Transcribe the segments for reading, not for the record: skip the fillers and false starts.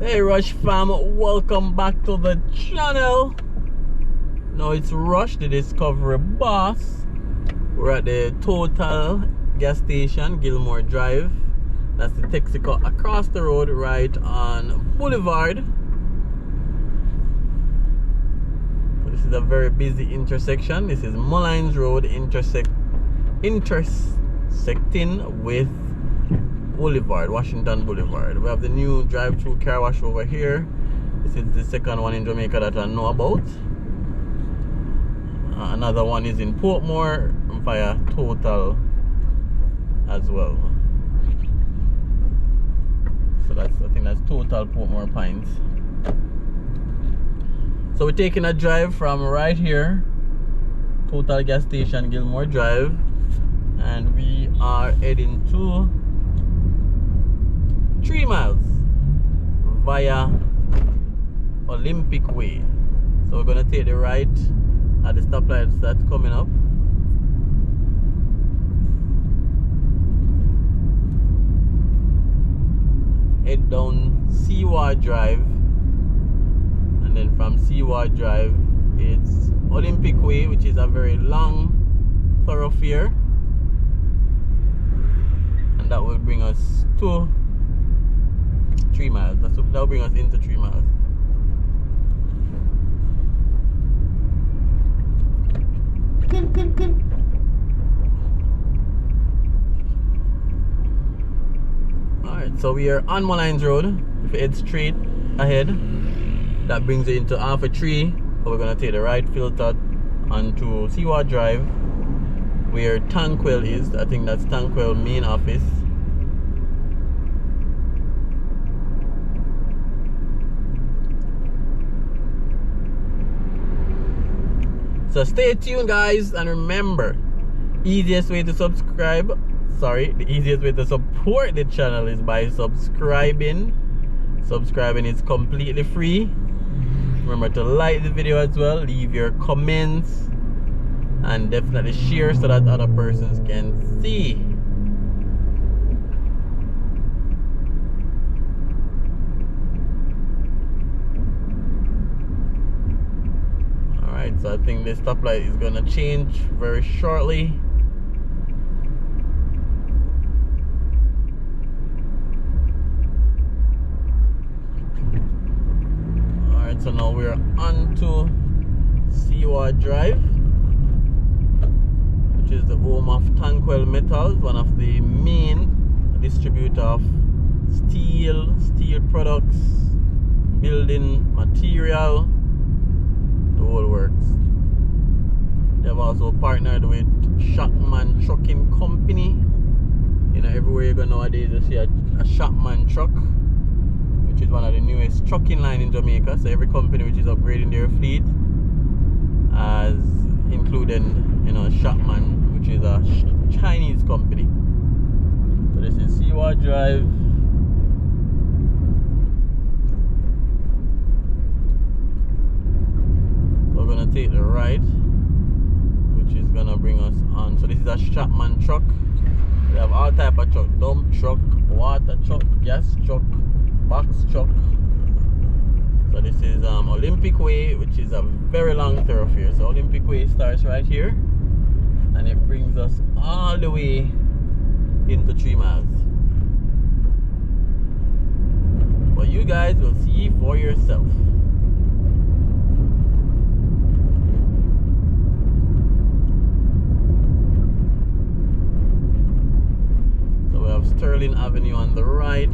Hey Rush fam, welcome back to the channel. Now it's Rush, the Discovery Boss. We're at the Total gas station, Gilmore Drive. That's the Texaco across the road, right on Boulevard. This is a very busy intersection. This is Molynes Road intersecting with Boulevard, Washington Boulevard. We have the new drive-through car wash over here. This is the second one in Jamaica that I know about. Another one is in Portmore via Total as well. So I think that's Total Portmore Pines. So we're taking a drive from right here, Total gas station, Gilmore Drive, and we are heading to 3 miles via Olympic Way. So we're gonna take the right at the stoplights that's coming up. Head down Seaward Drive, and then from Seaward Drive it's Olympic Way, which is a very long thoroughfare, and that will bring us to 3 miles. That'll bring us into 3 miles. Alright, so we are on Molynes Road. If you head straight ahead, that brings you into half a tree. But we're gonna take the right filter onto Seaward Drive, where Tanquil is. I think that's Tanquil main office. So stay tuned guys, and remember, easiest way to subscribe, the easiest way to support the channel is by subscribing. Subscribing is completely free. Remember to like the video as well, leave your comments, and definitely share so that other persons can see. So I think this stoplight is gonna change very shortly. Alright, so now we're on to Seaward Drive, which is the home of Tanquil Metals, one of the main distributor of steel products, building material, the whole works. They've also partnered with Shopman Trucking Company. You know, everywhere you go nowadays you see a Shopman truck, which is one of the newest trucking line in Jamaica. So every company which is upgrading their fleet has included, you know, Shopman, which is a Chinese company. So this is Seaward Drive. We're gonna take the right, which is gonna bring us on. So this is a Shopman truck. We have all type of truck: dump truck, water truck, gas truck, box truck. So this is Olympic Way, which is a very long thoroughfare. So Olympic Way starts right here, and it brings us all the way into 3 miles. But you guys will see for yourself. Sterling Avenue on the right.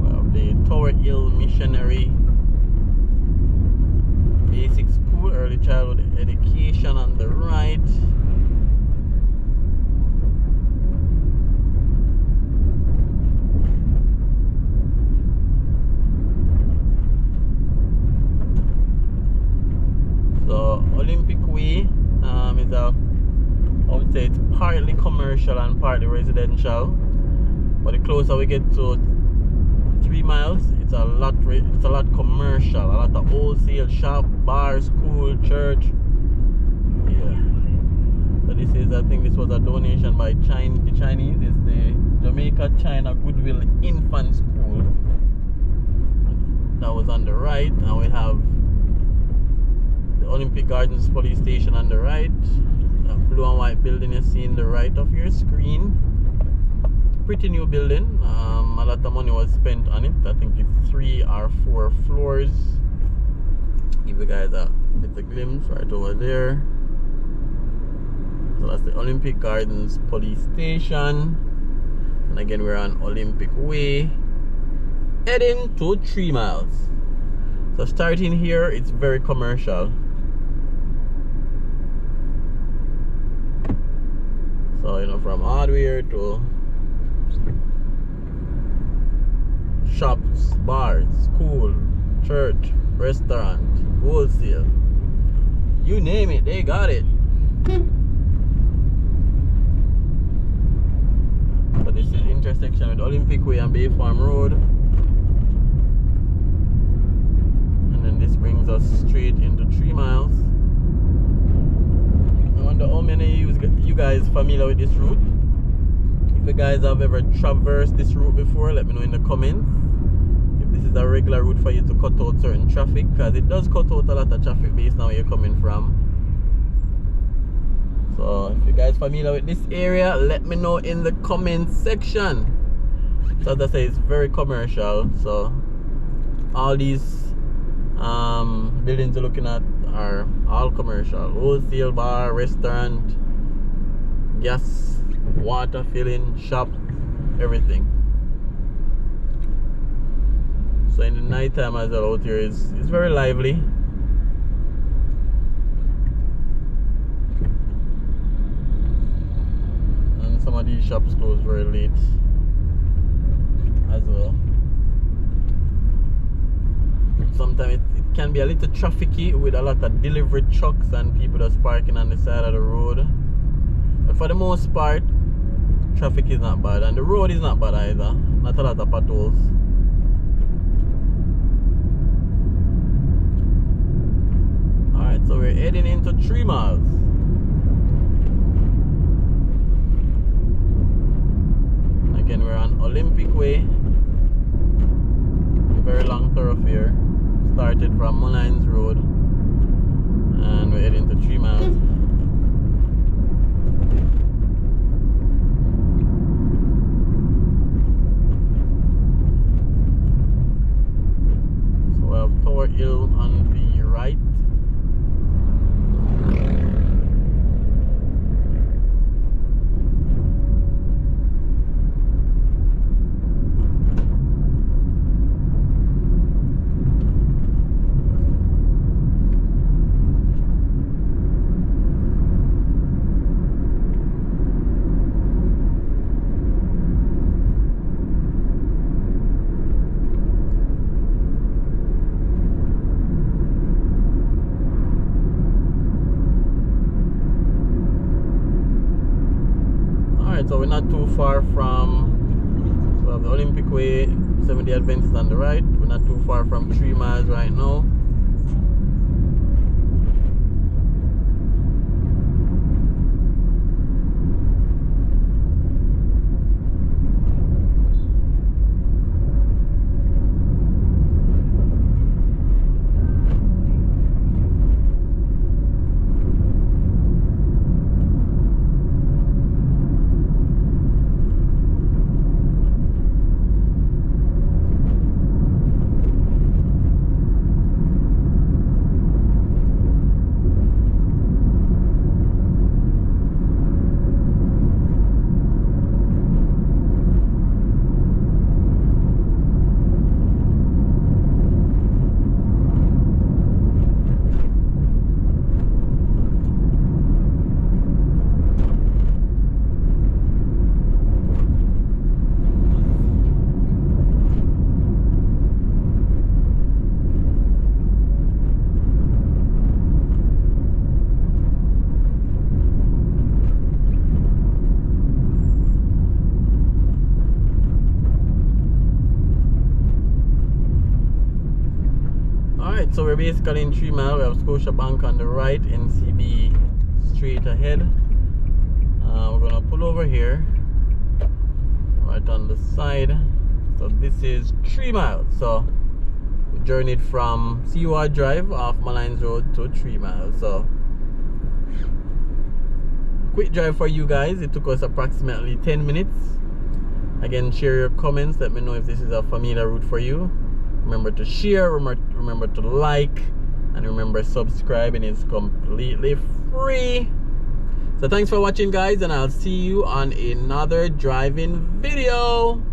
We have the Tower Hill Missionary Basic School, early childhood education on the right. it's I would say it's partly commercial and partly residential. But the closer we get to 3 miles, it's a lot commercial, a lot of wholesale shop, bar, school, church. Yeah. So this is, I think this was a donation by the Chinese. It's the Jamaica China Goodwill Infant School. That was on the right, and we have the Olympic Gardens police station on the right. That blue and white building you see in the right of your screen. Pretty new building. A lot of money was spent on it. I think it's 3 or 4 floors. Give you guys a glimpse right over there. So that's the Olympic Gardens police station. And again, we're on Olympic Way, heading to 3 miles. So starting here, it's very commercial. So, you know, from hardware to shops, bars, school, church, restaurant, wholesale, you name it, they got it. So this is the intersection with Olympic Way and Bay Farm Road, and then this brings us straight into 3 miles. I wonder how many of you guys familiar with this route. If you guys have ever traversed this route before, let me know in the comments. If this is a regular route for you to cut out certain traffic, because it does cut out a lot of traffic based on where you're coming from. So if you guys familiar with this area, let me know in the comments section. So as I say, it's very commercial. So all these buildings you're looking at are all commercial. Wholesale, bar, restaurant, gas, water filling, shop, everything. So in the night time as well out here it's very lively. And some of these shops close very late as well. Sometimes it can be a little trafficy with a lot of delivery trucks and people that's parking on the side of the road. But for the most part, traffic is not bad, and the road is not bad either. Not a lot of potholes. Alright, so we're heading into 3 miles. Again, we're on Olympic Way. A very long thoroughfare. Started from Molynes Road, and we're heading to 3 miles. So we have Tower Hill on the right. So we're not too far from, we have the Olympic Way, 70 Adventist on the right. We're not too far from 3 miles right now. Alright, so we're basically in 3 Mile. We have Scotiabank on the right, NCB straight ahead. We're gonna pull over here, right on the side. So this is 3 Mile. So we journeyed from Seaward Drive off Molynes Road to 3 Mile. So quick drive for you guys. It took us approximately 10 minutes. Again, share your comments. Let me know if this is a familiar route for you. Remember to share, remember to like, and remember subscribing is completely free. So thanks for watching, guys, and I'll see you on another driving video.